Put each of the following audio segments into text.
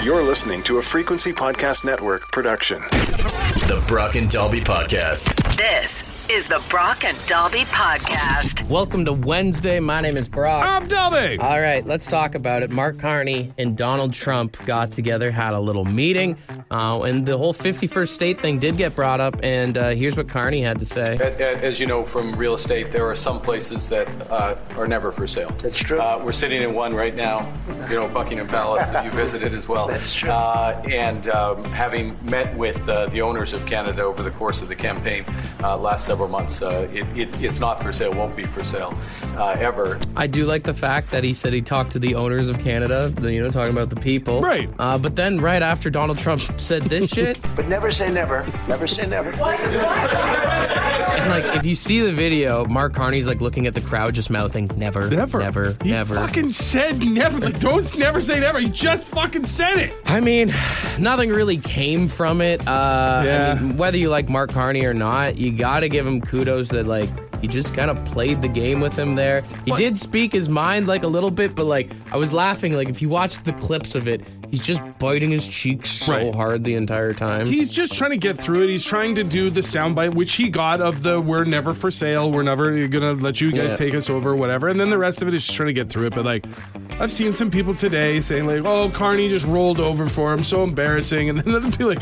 You're listening to a Frequency Podcast Network production. The Brock and Dalby Podcast. This is the Brock and Dalby Podcast. Welcome to Wednesday. My name is Brock. I'm Dalby. All right, let's talk about it. Mark Carney and Donald Trump got together, had a little meeting, and the whole 51st state thing did get brought up, and here's what Carney had to say. As you know from real estate, there are some places that are never for sale. That's true. We're sitting in one right now, Buckingham Palace that you visited as well. That's true. And having met with the owners of Canada over the course of the campaign last several months, it's not for sale, won't be for sale ever. I do like the fact that he said he talked to the owners of Canada, talking about the people. Right. But then right after Donald Trump said this shit. But never say never. Never say never. And if you see the video, Mark Carney's looking at the crowd, just mouthing never. He Never. fucking said never. Don't never say never. He just fucking said it. I mean, nothing really came from it. Yeah. I mean, whether you like Mark Carney or not, you gotta give him kudos that he just kind of played the game with him there. He did speak his mind a little bit, but I was laughing. If you watch the clips of it, he's just biting his cheeks so hard the entire time. He's just trying to get through it. He's trying to do the soundbite, which he got of the "we're never for sale, we're never gonna let you guys take us over," whatever. And then the rest of it is just trying to get through it. But I've seen some people today saying "oh, Carney just rolled over for him, so embarrassing," and then other people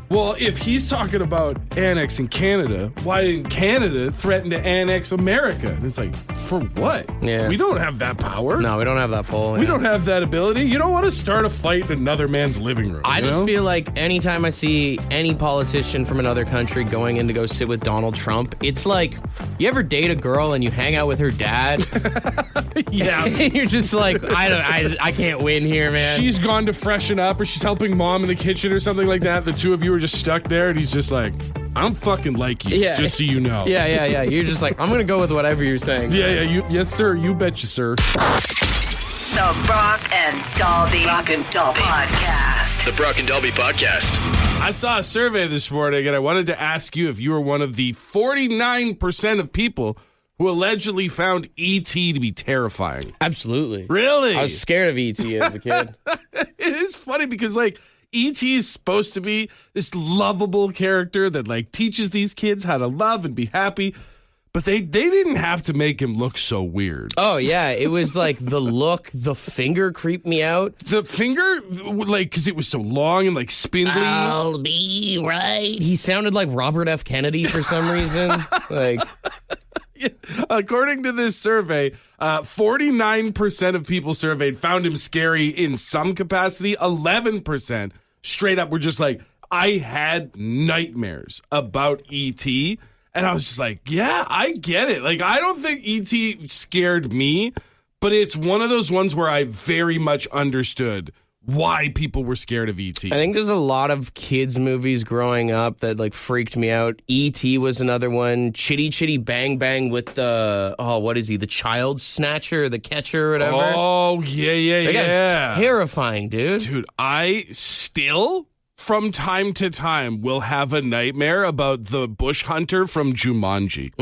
well, if he's talking about annexing Canada, why didn't Canada threaten to annex America? And it's for what? Yeah. We don't have that power. No, we don't have that pull. We don't have that ability. You don't want to start a fight in another man's living room. I just feel anytime I see any politician from another country going in to go sit with Donald Trump, it's you ever date a girl and you hang out with her dad? Yeah. And you're just I can't win here, man. She's gone to freshen up, or she's helping mom in the kitchen or something like that. The two of you are just stuck there, and he's just I don't fucking like you, just so you know. Yeah. You're just I'm going to go with whatever you're saying. Yeah. Yes, sir. You betcha, sir. The Brock and Dalby Podcast. The Brock and Dalby Podcast. I saw a survey this morning, and I wanted to ask you if you were one of the 49% of people who allegedly found E.T. to be terrifying. Absolutely. Really? I was scared of E.T. as a kid. It is funny because, E.T. is supposed to be this lovable character that, teaches these kids how to love and be happy. But they didn't have to make him look so weird. Oh, yeah. It was the look, the finger creeped me out. The finger, because it was so long and, spindly. I'll be right. He sounded like Robert F. Kennedy for some reason. According to this survey, 49% of people surveyed found him scary in some capacity. 11% straight up were just I had nightmares about E.T., and I was just yeah, I get it. I don't think E.T. scared me, but it's one of those ones where I very much understood why people were scared of E.T. I think there's a lot of kids' movies growing up that freaked me out. E.T. was another one. Chitty Chitty Bang Bang with what is he? The child snatcher, the catcher, or whatever. Oh, yeah. That guy's terrifying, dude. Dude, I still, from time to time, will have a nightmare about the bush hunter from Jumanji.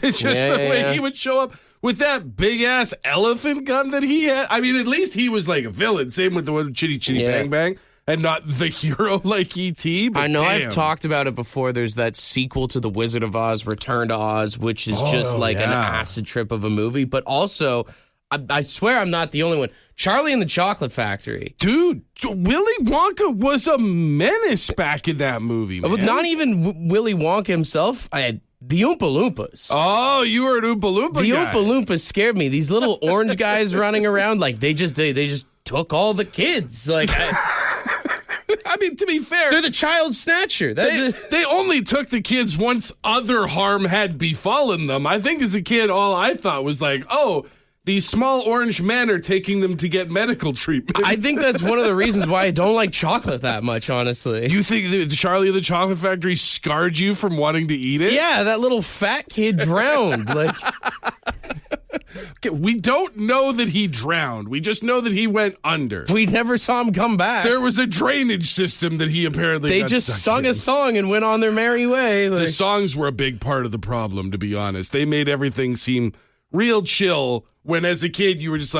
Just the way he would show up with that big-ass elephant gun that he had. I mean, at least he was a villain. Same with the one Chitty Chitty Bang Bang. And not the hero like E.T. But I know damn. I've talked about it before. There's that sequel to The Wizard of Oz, Return to Oz, which is just an acid trip of a movie. But also, I swear I'm not the only one. Charlie and the Chocolate Factory. Dude, Willy Wonka was a menace back in that movie, man. Not even Willy Wonka himself. I had the Oompa Loompas. Oh, you were an Oompa Loompa guy. The Oompa Loompas scared me. These little orange guys running around, they just took all the kids. I mean, to be fair, they're the child snatcher. They only took the kids once other harm had befallen them. I think as a kid, all I thought was these small orange men are taking them to get medical treatment. I think that's one of the reasons why I don't like chocolate that much, honestly. You think the Charlie and the Chocolate Factory scarred you from wanting to eat it? Yeah, that little fat kid drowned. Okay, we don't know that he drowned. We just know that he went under. We never saw him come back. There was a drainage system that he apparently They just sung a song and went on their merry way. The songs were a big part of the problem, to be honest. They made everything seem real chill when as a kid you were just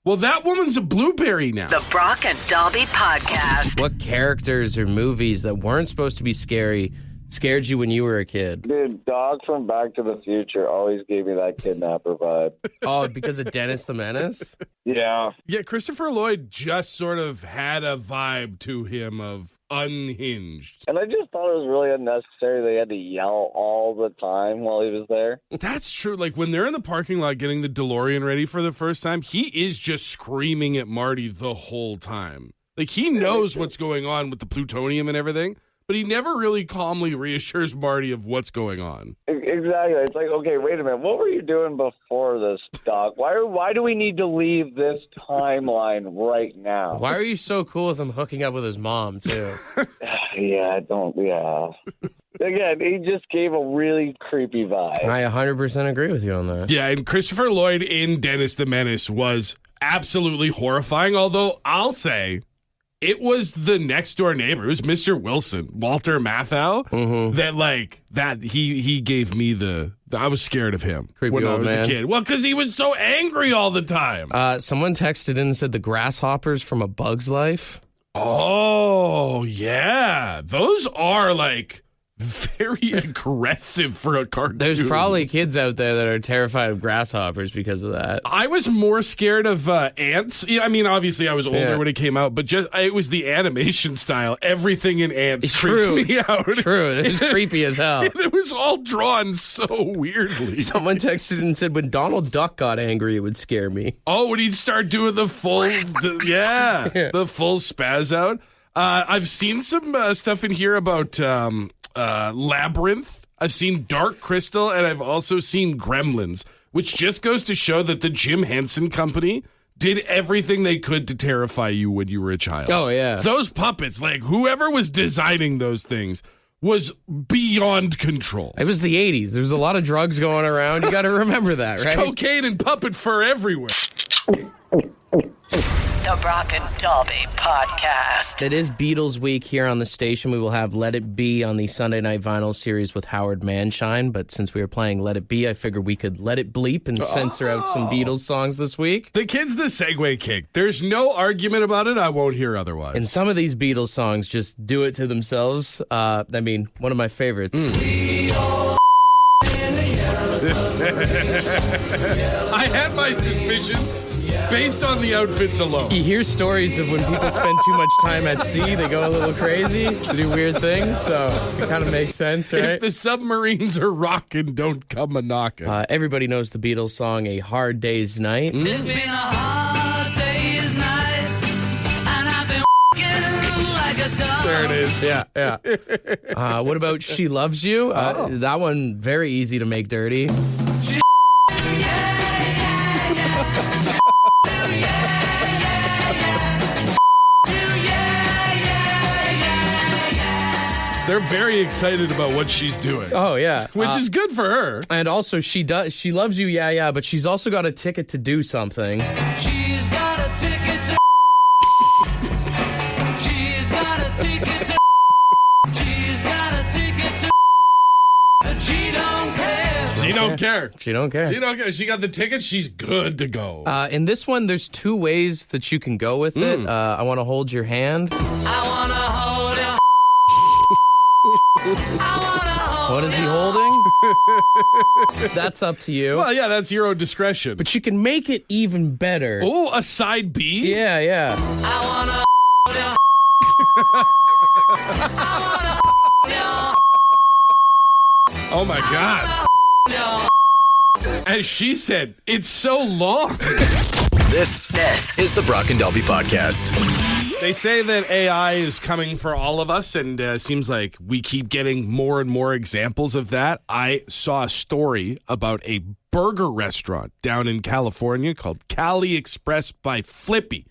Well, that woman's a blueberry now. The Brock and Dalby Podcast. What characters or movies that weren't supposed to be scary scared you when you were a kid? Dude, Dog from Back to the Future always gave me that kidnapper vibe. Oh, because of Dennis the Menace? Yeah. Yeah, Christopher Lloyd just sort of had a vibe to him of unhinged. And I just thought it was really unnecessary they had to yell all the time while he was there. That's true. Like when they're in the parking lot getting the DeLorean ready for the first time, he is just screaming at Marty the whole time. Like he knows what's going on with the plutonium and everything, but he never really calmly reassures Marty of what's going on. Exactly. It's like, okay, wait a minute. What were you doing before this, Doc? Why do we need to leave this timeline right now? Why are you so cool with him hooking up with his mom, too? Yeah. Again, he just gave a really creepy vibe. I 100% agree with you on that. Yeah, and Christopher Lloyd in Dennis the Menace was absolutely horrifying, although I'll say it was the next door neighbor. It was Mr. Wilson, Walter Matthau, that he gave me I was scared of him Creepy when I old was man. a kid. Well, because he was so angry all the time. Someone texted in and said the grasshoppers from A Bug's Life. Oh, yeah. Those are like very aggressive for a cartoon. There's probably kids out there that are terrified of grasshoppers because of that. I was more scared of ants. Yeah, I mean, obviously, I was older when it came out, but it was the animation style. Everything in ants freaked me out. True. It was creepy as hell. It was all drawn so weirdly. Someone texted and said when Donald Duck got angry, it would scare me. Oh, when he'd start doing the full spaz out. I've seen some stuff in here about Labyrinth. I've seen Dark Crystal, and I've also seen Gremlins, which just goes to show that the Jim Henson Company did everything they could to terrify you when you were a child. Oh, yeah. Those puppets, like whoever was designing those things was beyond control. It was the 80s. There was a lot of drugs going around. You got to remember that, right? Cocaine and puppet fur everywhere. The Brock and Dalby Podcast. It is Beatles week here on the station. We will have Let It Be on the Sunday Night Vinyl series with Howard Manshine. But since we were playing Let It Be, I figured we could let it bleep and censor out some Beatles songs this week. The kid's the segue kick. There's no argument about it. I won't hear otherwise. And some of these Beatles songs just do it to themselves. I mean, one of my favorites. I had my suspicions based on the outfits alone. You hear stories of when people spend too much time at sea, they go a little crazy, to do weird things, so it kind of makes sense, right? If the submarines are rocking, don't come a-knocking. Everybody knows the Beatles song, A Hard Day's Night. It's been a hard day's night, and I've been like a dog. There it is. Yeah. What about She Loves You? That one, very easy to make dirty. They're very excited about what she's doing. Oh, yeah. Which is good for her. And also, She Loves You, yeah, but she's also got a ticket to do something. She's got a ticket to. She's got a ticket to. She's got a ticket to. But she don't care. She don't care. She don't care. She don't care. She got the ticket. She's good to go. In this one, there's two ways that you can go with it. I Want to Hold Your Hand. I wanna hold your. What is he holding? That's up to you. Well, yeah, that's your own discretion. But you can make it even better. Oh, a side B? Yeah. I wanna hold your. Oh, my God. As she said, it's so long. This is the Brock and Dalby Podcast. They say that AI is coming for all of us, and seems like we keep getting more and more examples of that. I saw a story about a burger restaurant down in California called Cali Express by Flippy.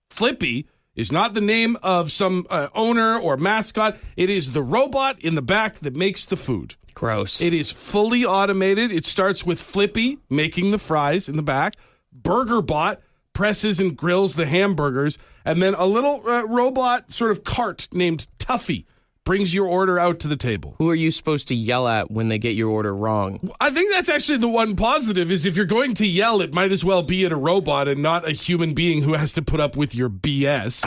Flippy is not the name of some owner or mascot. It is the robot in the back that makes the food. Gross. It is fully automated. It starts with Flippy making the fries in the back. BurgerBot presses and grills the hamburgers, and then a little robot sort of cart named Tuffy brings your order out to the table. Who are you supposed to yell at when they get your order wrong? I think that's actually the one positive is if you're going to yell, it might as well be at a robot and not a human being who has to put up with your BS.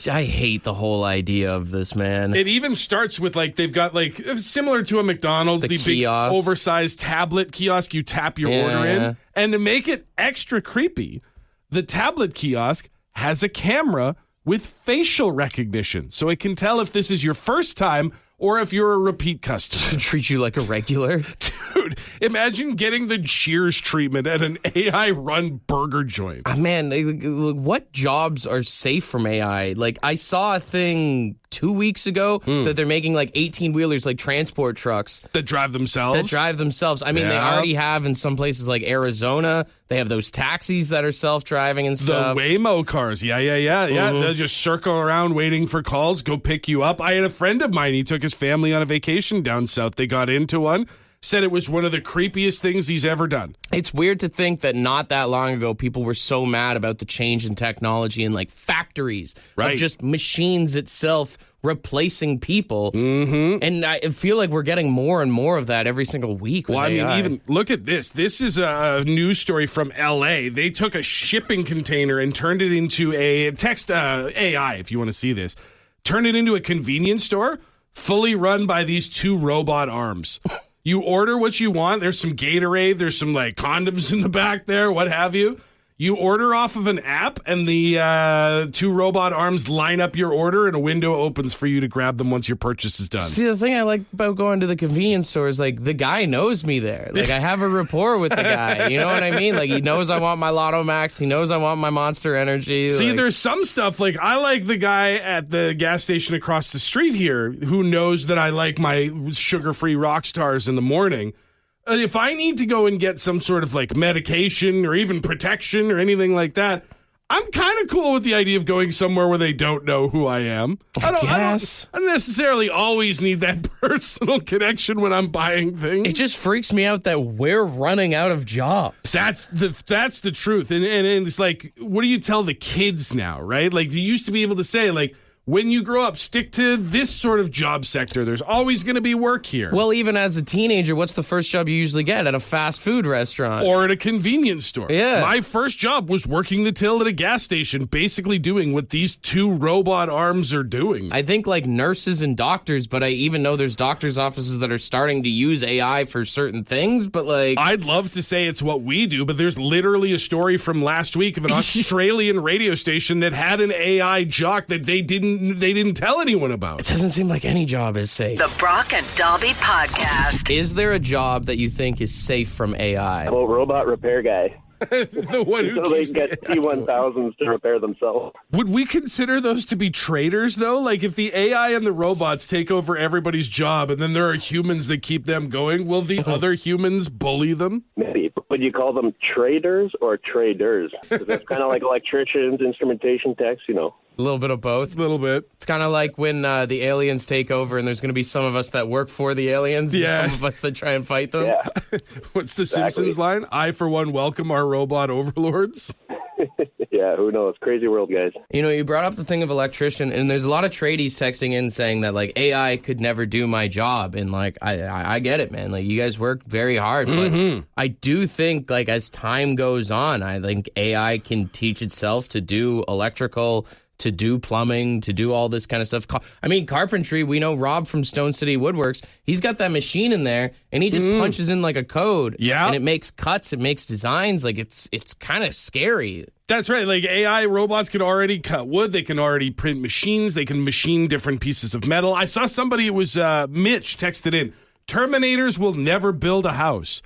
I hate the whole idea of this, man. It even starts with like they've got like similar to a McDonald's, the big oversized tablet kiosk you tap your order in. And to make it extra creepy, the tablet kiosk has a camera with facial recognition, so it can tell if this is your first time or if you're a repeat customer. Treat you like a regular? Dude, imagine getting the Cheers treatment at an AI-run burger joint. Man, what jobs are safe from AI? Like, I saw a thing 2 weeks ago that they're making like 18-wheelers, like transport trucks. That drive themselves? I mean, they already have in some places like Arizona. They have those taxis that are self-driving and stuff. The Waymo cars. Yeah. They'll just circle around waiting for calls, go pick you up. I had a friend of mine. He took his family on a vacation down south. They got into one. Said it was one of the creepiest things he's ever done. It's weird to think that not that long ago, people were so mad about the change in technology and like factories of just machines itself replacing people. Mm-hmm. And I feel like we're getting more and more of that every single week. Well, I mean, even look at this. This is a news story from LA. They took a shipping container and turned it into a text AI, if you want to see this. Turned it into a convenience store fully run by these two robot arms. You order what you want. There's some Gatorade. There's some like condoms in the back there, what have you. You order off of an app, and the two robot arms line up your order, and a window opens for you to grab them once your purchase is done. See, the thing I like about going to the convenience store is, like, the guy knows me there. Like, I have a rapport with the guy. You know what I mean? Like, he knows I want my Lotto Max. He knows I want my Monster Energy. See, there's some stuff, like, I like the guy at the gas station across the street here who knows that I like my sugar-free rock stars in the morning. And if I need to go and get some sort of like medication or even protection or anything like that, I'm kind of cool with the idea of going somewhere where they don't know who I am. I don't necessarily always need that personal connection when I'm buying things. It just freaks me out that we're running out of jobs. That's the truth. And it's like, what do you tell the kids now, right? Like, you used to be able to say, like, when you grow up, stick to this sort of job sector. There's always going to be work here. Well, even as a teenager, what's the first job you usually get? At a fast food restaurant. Or at a convenience store. Yeah. My first job was working the till at a gas station, basically doing what these two robot arms are doing. I think like nurses and doctors, but I even know there's doctors' offices that are starting to use AI for certain things, but like... I'd love to say it's what we do, but there's literally a story from last week of an Australian radio station that had an AI jock that they didn't tell anyone about. It doesn't seem like any job is safe. The Brock and Dalby Podcast. Is there a job that you think is safe from AI? Well, robot repair guy. The one who so they get T1000s to repair themselves. Would we consider those to be traitors, though? Like, if the AI and the robots take over everybody's job and then there are humans that keep them going, will the other humans bully them? Maybe. Would you call them traders or traders? Because that's kind of like electricians, instrumentation techs, you know. A little bit of both. A little bit. It's kind of like when the aliens take over and there's going to be some of us that work for the aliens and some of us that try and fight them. Yeah. What's the Simpsons line? I, for one, welcome our robot overlords. Yeah, who knows? Crazy world, guys. You know, you brought up the thing of electrician, and there's a lot of tradies texting in saying that, like, AI could never do my job. And, like, I get it, man. Like, you guys work very hard. But I do think, like, as time goes on, I think AI can teach itself to do electrical, to do plumbing, to do all this kind of stuff. I mean, carpentry, we know Rob from Stone City Woodworks, he's got that machine in there, and he just punches in like a code. Yeah. And it makes cuts, it makes designs. Like, it's kind of scary. That's right. Like, AI robots can already cut wood. They can already print machines. They can machine different pieces of metal. I saw somebody, it was Mitch, texted in, Terminators will never build a house.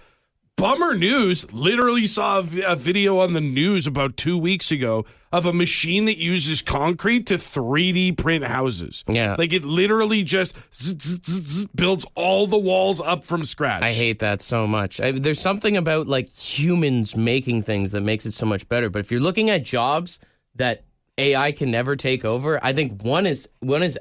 Bummer news. Literally saw a video on the news about 2 weeks ago of a machine that uses concrete to 3D print houses. Yeah. Like, it literally just builds all the walls up from scratch. I hate that so much. There's something about, like, humans making things that makes it so much better. But if you're looking at jobs that AI can never take over, I think one is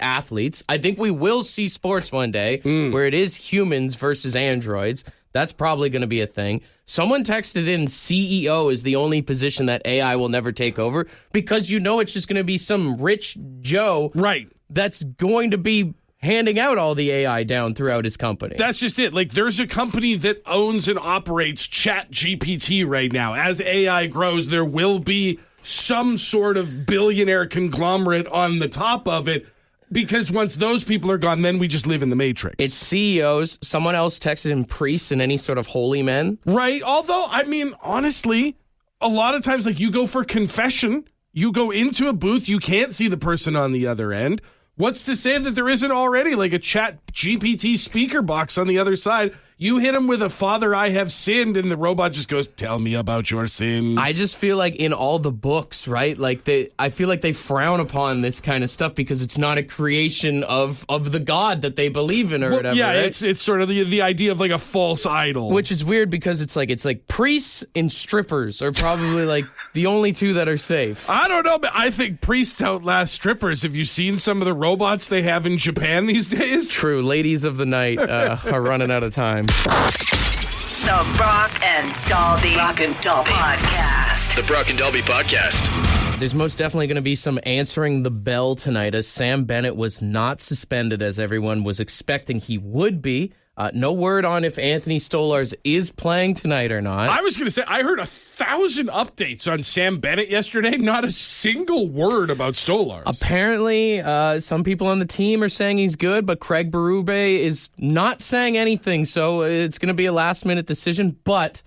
athletes. I think we will see sports one day where it is humans versus androids. That's probably going to be a thing. Someone texted in CEO is the only position that AI will never take over because you know it's just going to be some rich Joe right. that's going to be handing out all the AI down throughout his company. That's just it. Like, there's a company that owns and operates ChatGPT right now. As AI grows, there will be some sort of billionaire conglomerate on the top of it, because once those people are gone, then we just live in the Matrix. It's CEOs. Someone else texted him priests and any sort of holy men. Right. Although, I mean, honestly, a lot of times, like, you go for confession, you go into a booth, you can't see the person on the other end. What's to say that there isn't already like a Chat GPT speaker box on the other side? You hit him with a "Father, I have sinned," and the robot just goes, "Tell me about your sins." I just feel like in all the books, right? Like I feel like they frown upon this kind of stuff because it's not a creation of the God that they believe in or whatever. Yeah, right? it's sort of the idea of like a false idol, which is weird because it's like priests and strippers are probably like the only two that are safe. I don't know, but I think priests outlast strippers. Have you seen some of the robots they have in Japan these days? True, ladies of the night are running out of time. The Brock and Dalby Podcast. The Brock and Dalby Podcast. There's most definitely going to be some answering the bell tonight, as Sam Bennett was not suspended as everyone was expecting he would be. No word on if Anthony Stolarz is playing tonight or not. I was going to say, I heard 1,000 updates on Sam Bennett yesterday. Not a single word about Stolarz. Apparently, some people on the team are saying he's good, but Craig Berube is not saying anything, so it's going to be a last-minute decision. But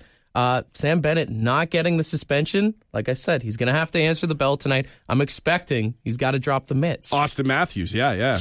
Sam Bennett not getting the suspension, like I said, he's going to have to answer the bell tonight. I'm expecting he's got to drop the mitts. Austin Matthews, yeah. Yeah,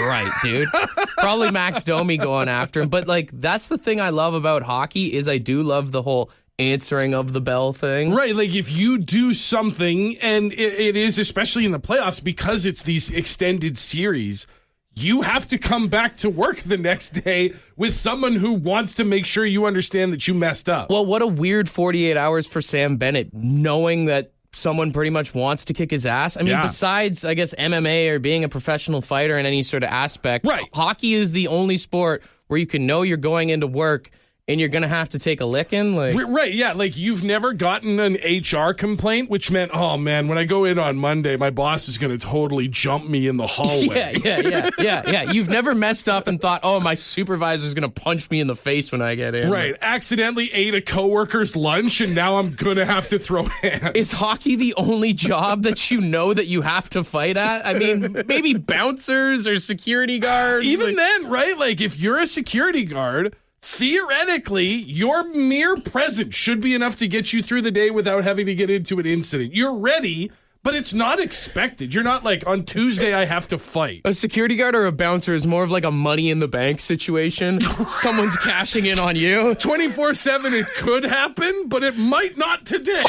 right, dude. Probably Max Domi going after him. But, like, that's the thing I love about hockey is I do love the whole answering of the bell thing. Right, like if you do something, and it is, especially in the playoffs, because it's these extended series, you have to come back to work the next day with someone who wants to make sure you understand that you messed up. Well, what a weird 48 hours for Sam Bennett, knowing that someone pretty much wants to kick his ass. I mean, besides, I guess, MMA or being a professional fighter in any sort of aspect, right. Hockey is the only sport where you can know you're going into work and you're going to have to take a licking. Like, right, yeah. Like, you've never gotten an HR complaint, which meant, oh, man, when I go in on Monday, my boss is going to totally jump me in the hallway. Yeah. You've never messed up and thought, oh, my supervisor's going to punch me in the face when I get in. Right. Accidentally ate a coworker's lunch, and now I'm going to have to throw hands. Is hockey the only job that you know that you have to fight at? I mean, maybe bouncers or security guards. Even then, right? Like, if you're a security guard, theoretically, your mere presence should be enough to get you through the day without having to get into an incident. You're ready, but it's not expected. You're not like, on Tuesday, I have to fight. A security guard or a bouncer is more of like a money in the bank situation. Someone's cashing in on you. 24/7, it could happen, but it might not today.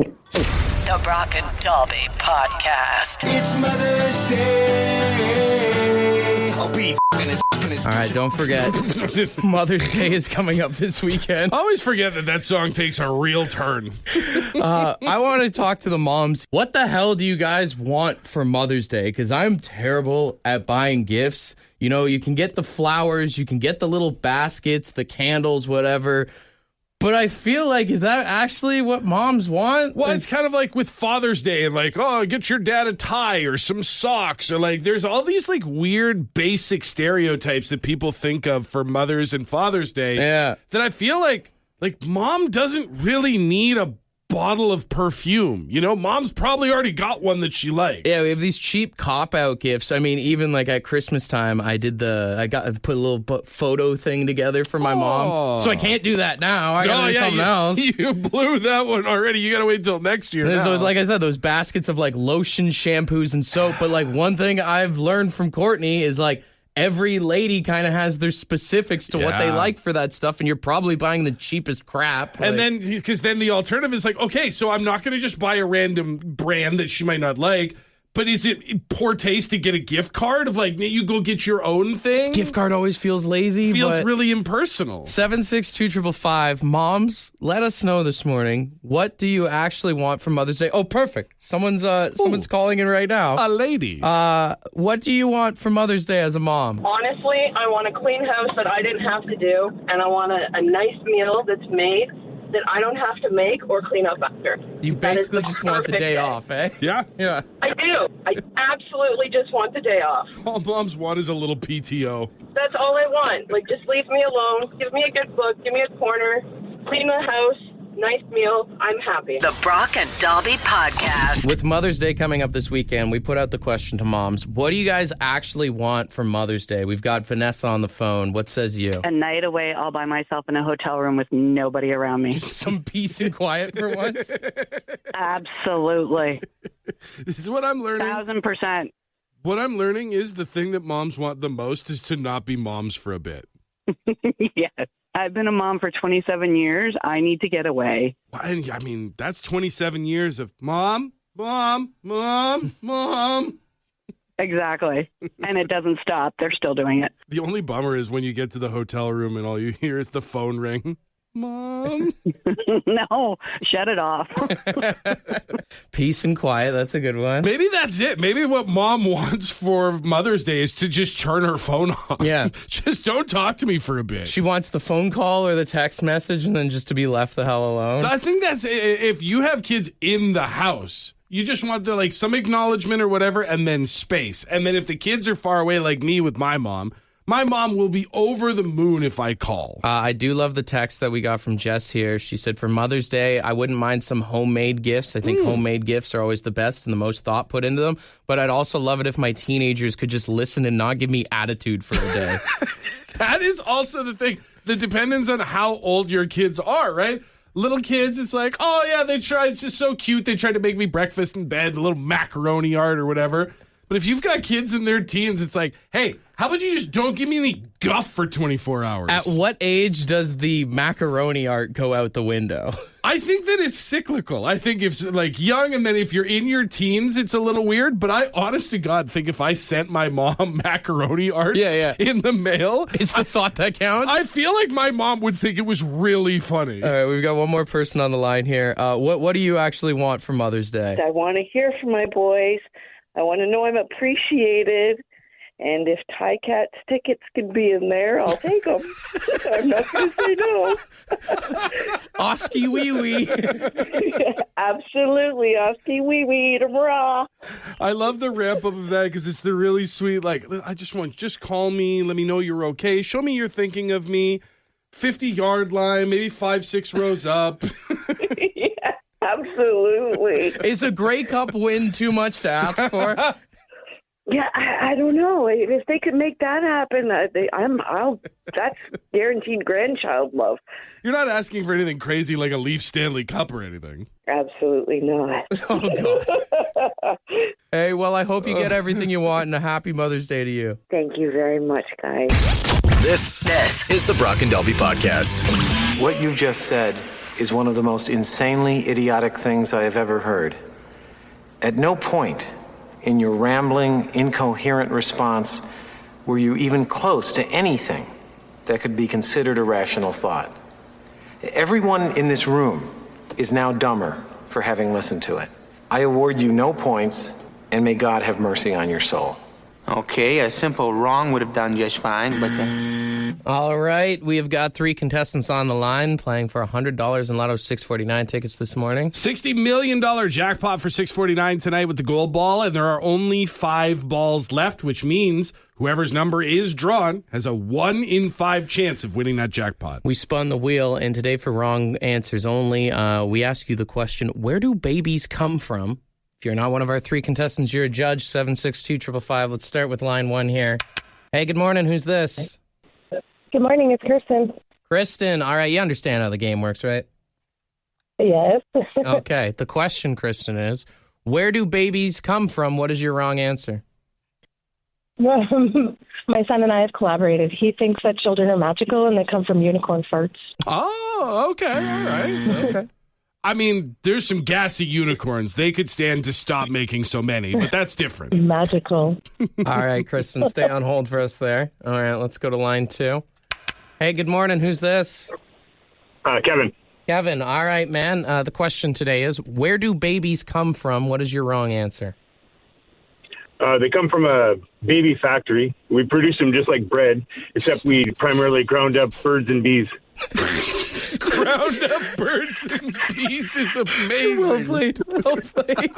The Brock and Dalby Podcast. It's Mother's Day. I'll be All right, don't forget, Mother's Day is coming up this weekend. I always forget that song takes a real turn. I want to talk to the moms. What the hell do you guys want for Mother's Day? Because I'm terrible at buying gifts. You know, you can get the flowers, you can get the little baskets, the candles, whatever. But I feel like, is that actually what moms want? Well, it's kind of like with Father's Day and like, oh, get your dad a tie or some socks, or like there's all these like weird basic stereotypes that people think of for Mother's and Father's Day. Yeah. That I feel like mom doesn't really need a bottle of perfume. You know, mom's probably already got one that she likes. Yeah, we have these cheap cop-out gifts. I mean, even like at Christmas time, I put a little photo thing together for my mom. So I can't do that now. I gotta do something else. You blew that one already. You gotta wait till next year. There's like I said, those baskets of like lotion, shampoos, and soap. But like one thing I've learned from Courtney is like, every lady kind of has their specifics to what they like for that stuff, and you're probably buying the cheapest crap. And then, because then the alternative is like, okay, so I'm not going to just buy a random brand that she might not like, but is it poor taste to get a gift card of like, you go get your own thing? Gift card always feels lazy. Feels really impersonal. 762-555. Moms, let us know this morning. What do you actually want for Mother's Day? Oh, perfect. Someone's calling in right now. A lady. What do you want for Mother's Day as a mom? Honestly, I want a clean house that I didn't have to do, and I want a nice meal that's made that I don't have to make or clean up after. You basically just want the day off, eh? Yeah? Yeah. I do. I absolutely just want the day off. All moms want is a little PTO. That's all I want. Like, just leave me alone. Give me a good book. Give me a corner. Clean the house. Nice meal. I'm happy. The Brock and Dalby Podcast. With Mother's Day coming up this weekend, we put out the question to moms. What do you guys actually want for Mother's Day? We've got Vanessa on the phone. What says you? A night away all by myself in a hotel room with nobody around me. Some peace and quiet for once? Absolutely. This is what I'm learning. 1,000%. What I'm learning is the thing that moms want the most is to not be moms for a bit. Yes. I've been a mom for 27 years. I need to get away. And, I mean, that's 27 years of mom, mom, mom, mom. Exactly. And it doesn't stop. They're still doing it. The only bummer is when you get to the hotel room and all you hear is the phone ring. Mom. No, shut it off. Peace and quiet. That's a good one. Maybe that's it. Maybe what mom wants for Mother's Day is to just turn her phone off. Yeah. Just don't talk to me for a bit. She wants the phone call or the text message and then just to be left the hell alone. I think that's if you have kids in the house, you just want the, like, some acknowledgement or whatever and then space. And then if the kids are far away like me with my mom will be over the moon if I call. I do love the text that we got from Jess here. She said, for Mother's Day, I wouldn't mind some homemade gifts. I think homemade gifts are always the best and the most thought put into them. But I'd also love it if my teenagers could just listen and not give me attitude for a day. That is also the thing. The dependence on how old your kids are, right? Little kids, it's like, oh, yeah, they tried. It's just so cute. They tried to make me breakfast in bed, a little macaroni art or whatever. But if you've got kids in their teens, it's like, hey, how about you just don't give me any guff for 24 hours? At what age does the macaroni art go out the window? I think that it's cyclical. I think if, like, young, and then if you're in your teens, it's a little weird. But I, honest to God, think if I sent my mom macaroni art in the mail. Is the thought that counts? I feel like my mom would think it was really funny. All right, we've got one more person on the line here. What do you actually want for Mother's Day? I want to hear from my boys. I want to know I'm appreciated. And if Ty Cat's tickets can be in there, I'll take them. I'm not going to say no. Oski wee wee. Absolutely. Oski wee wee. Raw. I love the ramp up of that because it's the really sweet, like, just call me. Let me know you're okay. Show me you're thinking of me. 50-yard line, maybe 5-6 rows up. Yeah, absolutely. Is a Grey Cup win too much to ask for? Yeah, I don't know. If they could make that happen, that's guaranteed grandchild love. You're not asking for anything crazy like a Leaf Stanley Cup or anything. Absolutely not. Oh, God. Hey, well, I hope you get everything you want, and a happy Mother's Day to you. Thank you very much, guys. This is the Brock and Dalby Podcast. What you just said is one of the most insanely idiotic things I have ever heard. At no point in your rambling, incoherent response were you even close to anything that could be considered a rational thought. Everyone in this room is now dumber for having listened to it. I award you no points, and may God have mercy on your soul. Okay, a simple wrong would have done just fine, but All right, we have got 3 contestants on the line playing for $100 in Lotto 649 tickets this morning. $60 million jackpot for 649 tonight with the gold ball, and there are only 5 balls left, which means whoever's number is drawn has a 1 in 5 chance of winning that jackpot. We spun the wheel, and today for wrong answers only, we ask you the question, where do babies come from? If you're not one of our 3 contestants, you're a judge, 762-555. Let's start with line 1 here. Hey, good morning. Who's this? Good morning. It's Kristen. Kristen. All right. You understand how the game works, right? Yes. Okay. The question, Kristen, is, where do babies come from? What is your wrong answer? My son and I have collaborated. He thinks that children are magical and they come from unicorn farts. Oh, okay. All right. Okay. I mean, there's some gassy unicorns. They could stand to stop making so many, but that's different. Magical. All right, Kristen, stay on hold for us there. All right, let's go to line 2. Hey, good morning. Who's this? Kevin. Kevin. All right, man. The question today is, where do babies come from? What is your wrong answer? They come from a baby factory. We produce them just like bread, except we primarily ground up birds and bees. Ground up birds and bees is amazing. Well played. Well played.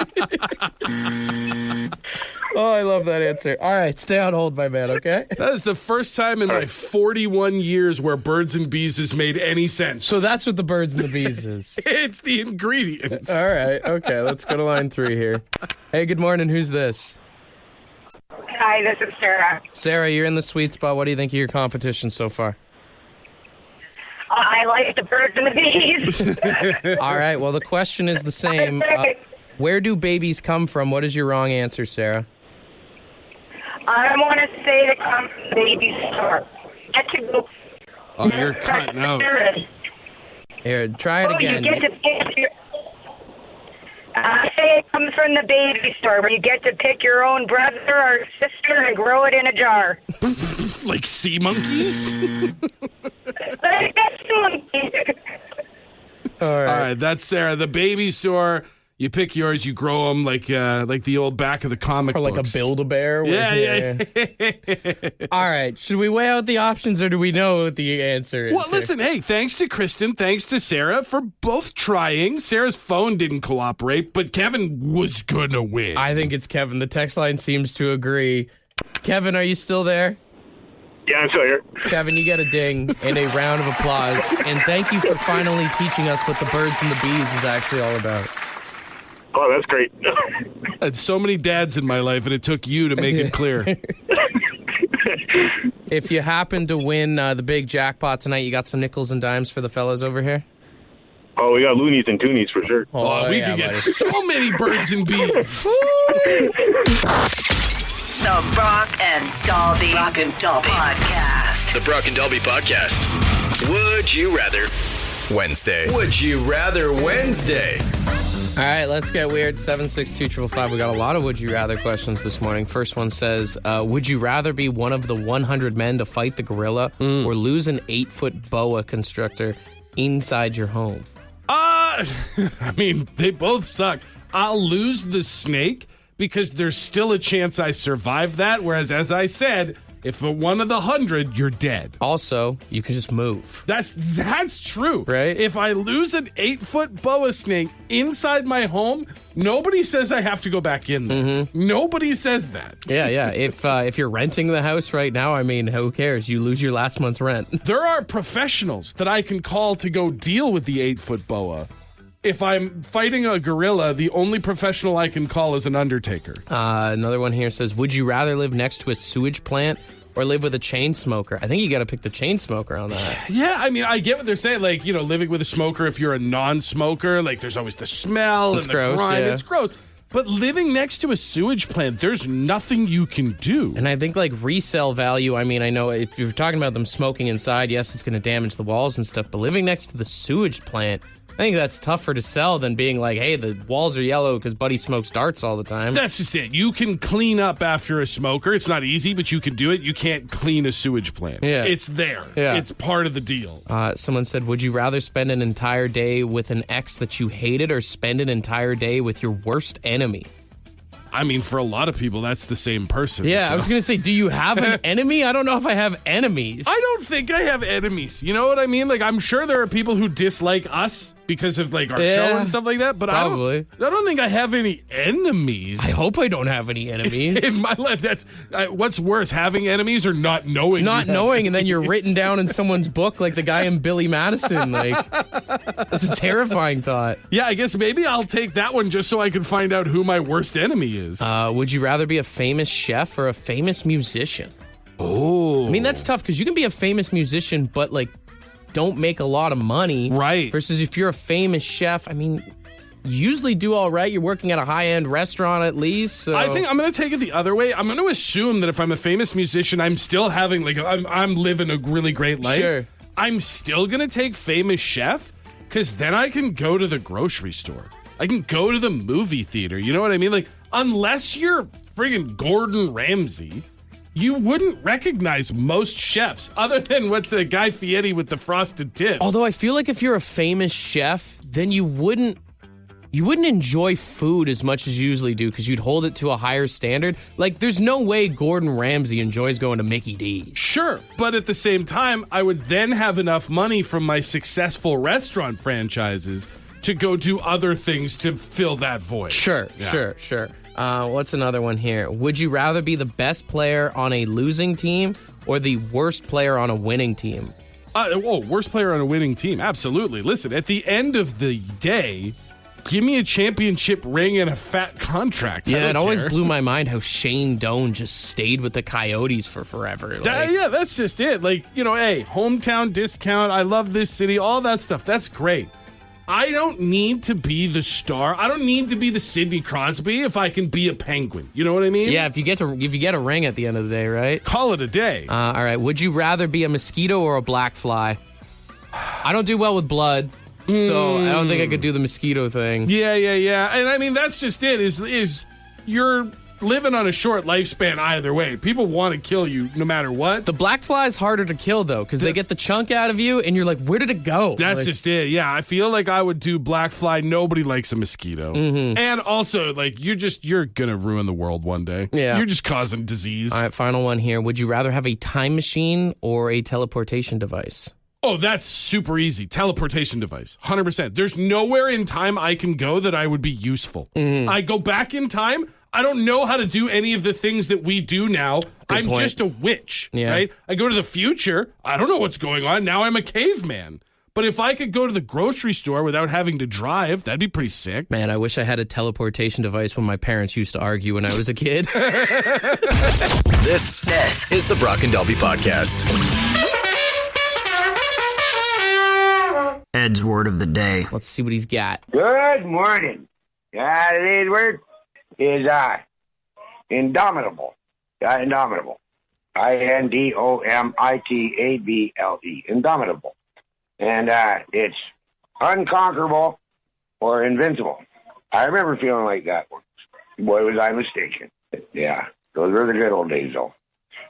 Oh, I love that answer. All right, stay on hold, my man, okay? That is the first time in my 41 years where birds and bees has made any sense. So that's what the birds and the bees is. It's the ingredients. All right, okay, let's go to line 3 here. Hey, good morning. Who's this? Hi, this is Sarah. Sarah, you're in the sweet spot. What do you think of your competition so far? I like the birds and the bees. All right, well, the question is the same. Where do babies come from? What is your wrong answer, Sarah? I want to say they come from the baby store. Get to go. Oh, you're cutting out. Here, try it again. You get to pick your... I say it comes from the baby store where you get to pick your own brother or sister and grow it in a jar. Like sea monkeys? All right, that's Sarah. The baby store. You pick yours, you grow them like the old back of the comic Or like books. a Build-A-Bear. Yeah. All right, should we weigh out the options or do we know what the answer is? Well, listen, hey, thanks to Kristen, thanks to Sarah for both trying. Sarah's phone didn't cooperate, but Kevin was gonna win. I think it's Kevin. The text line seems to agree. Kevin, are you still there? Yeah, I'm still here. Kevin, you get a ding and a round of applause. And thank you for finally teaching us what the birds and the bees is actually all about. Oh, that's great. I had so many dads in my life, and it took you to make it clear. If you happen to win the big jackpot tonight, you got some nickels and dimes for the fellas over here? Oh, we got loonies and toonies for sure. Oh, we could get so many birds and bees. The Brock and Dalby Podcast. The Brock and Dalby Podcast. Would you rather Wednesday? Would you rather Wednesday? All right, let's get weird. 762-555. We got a lot of would you rather questions this morning. First one says, would you rather be one of the 100 men to fight the gorilla or lose an 8-foot boa constrictor inside your home? I mean, they both suck. I'll lose the snake because there's still a chance I survive that. Whereas, as I said, if for one of the 100, you're dead. Also, you can just move. That's true. Right? If I lose an 8-foot boa snake inside my home, nobody says I have to go back in there. Mm-hmm. Nobody says that. Yeah. If you're renting the house right now, I mean, who cares? You lose your last month's rent. There are professionals that I can call to go deal with the 8-foot boa. If I'm fighting a gorilla, the only professional I can call is an undertaker. Another one here says, would you rather live next to a sewage plant or live with a chain smoker? I think you got to pick the chain smoker on that. Yeah, I mean, I get what they're saying. Like, you know, living with a smoker, if you're a non-smoker, like there's always the smell It's and gross, the grime. yeah. It's gross. But living next to a sewage plant, there's nothing you can do. And I think like resale value, I mean, I know if you're talking about them smoking inside, yes, it's going to damage the walls and stuff, but living next to the sewage plant, I think that's tougher to sell than being like, hey, the walls are yellow because Buddy smokes darts all the time. That's just it. You can clean up after a smoker. It's not easy, but you can do it. You can't clean a sewage plant. Yeah. It's there. Yeah. It's part of the deal. Someone said, would you rather spend an entire day with an ex that you hated or spend an entire day with your worst enemy? I mean, for a lot of people, that's the same person. Yeah, so. I was going to say, do you have an enemy? I don't know if I have enemies. I don't think I have enemies. You know what I mean? Like, I'm sure there are people who dislike us because of like our show and stuff like that. But probably. I don't think I have any enemies. I hope I don't have any enemies. In my life, that's what's worse, having enemies or not knowing. Not knowing, and then you're written down in someone's book like the guy in Billy Madison. Like, that's a terrifying thought. Yeah, I guess maybe I'll take that one just so I can find out who my worst enemy is. Would you rather be a famous chef or a famous musician? Oh. I mean, that's tough because you can be a famous musician, but like, don't make a lot of money. Right. Versus if you're a famous chef, I mean, you usually do all right. You're working at a high-end restaurant at least. So. I think I'm going to take it the other way. I'm going to assume that if I'm a famous musician, I'm still having like I'm living a really great life. Sure. I'm still going to take famous chef because then I can go to the grocery store. I can go to the movie theater. You know what I mean? Like, unless you're friggin' Gordon Ramsay, you wouldn't recognize most chefs other than what's the Guy Fieri with the frosted tips. Although I feel like if you're a famous chef, then you wouldn't you wouldn't enjoy food as much as you usually do because you'd hold it to a higher standard. Like, there's no way Gordon Ramsay enjoys going to Mickey D's. Sure, but at the same time, I would then have enough money from my successful restaurant franchises to go do other things to fill that void. Sure. What's another one here? Would you rather be the best player on a losing team or the worst player on a winning team? Worst player on a winning team. Absolutely. Listen, at the end of the day, give me a championship ring and a fat contract. Yeah, it always blew my mind how Shane Doan just stayed with the Coyotes for forever. Yeah, that's just it. Like, hey, hometown discount. I love this city. All that stuff. That's great. I don't need to be the star. I don't need to be the Sidney Crosby if I can be a Penguin. You know what I mean? Yeah, if you get a ring at the end of the day, right? Call it a day. All right. Would you rather be a mosquito or a black fly? I don't do well with blood, so I don't think I could do the mosquito thing. Yeah. And I mean, that's just it. Is you're living on a short lifespan either way. People want to kill you no matter what. The black fly is harder to kill, though, because they get the chunk out of you, and you're like, where did it go? That's just it. Yeah, I feel like I would do black fly. Nobody likes a mosquito. Mm-hmm. And also, like, you're going to ruin the world one day. Yeah. You're just causing disease. All right, final one here. Would you rather have a time machine or a teleportation device? Oh, that's super easy. Teleportation device. 100%. There's nowhere in time I can go that I would be useful. Mm-hmm. I go back in time. I don't know how to do any of the things that we do now. I'm just a witch, right? I go to the future. I don't know what's going on. Now I'm a caveman. But if I could go to the grocery store without having to drive, that'd be pretty sick. Man, I wish I had a teleportation device when my parents used to argue when I was a kid. This is the Brock and Dalby Podcast. Ed's word of the day. Let's see what he's got. Good morning. Today's word is indomitable. Indomitable. INDOMITABLE. Indomitable. And it's unconquerable or invincible. I remember feeling like that once. Boy, was I mistaken. Yeah, those were the good old days, though.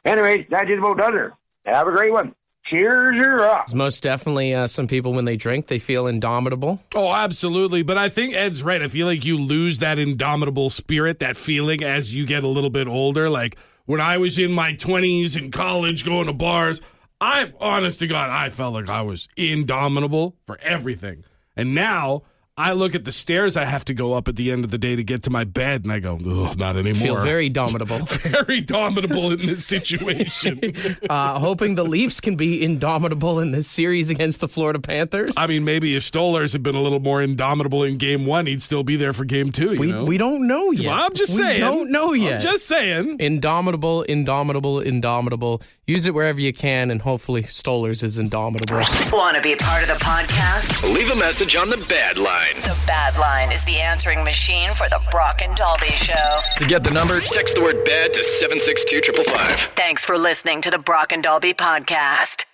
Anyways, that just about does it. Have a great one. Cheers her up. Most definitely some people, when they drink, they feel indomitable. Oh, absolutely. But I think Ed's right. I feel like you lose that indomitable spirit, that feeling as you get a little bit older. Like when I was in my 20s in college going to bars, honest to God, I felt like I was indomitable for everything. And now I look at the stairs I have to go up at the end of the day to get to my bed, and I go, ugh, not anymore. Feel very domitable. Very domitable in this situation. Hoping the Leafs can be indomitable in this series against the Florida Panthers. I mean, maybe if Stolarz had been a little more indomitable in Game 1, he'd still be there for Game 2, you know? We don't know yet. Well, I'm just saying. We don't know yet. I'm just saying. Indomitable. Use it wherever you can, and hopefully Stolarz is indomitable. Want to be a part of the podcast? Leave a message on the Bad Line. The Bad Line is the answering machine for the Brock and Dalby Show. To get the number, text the word BAD to 762-555. Thanks for listening to the Brock and Dalby Podcast.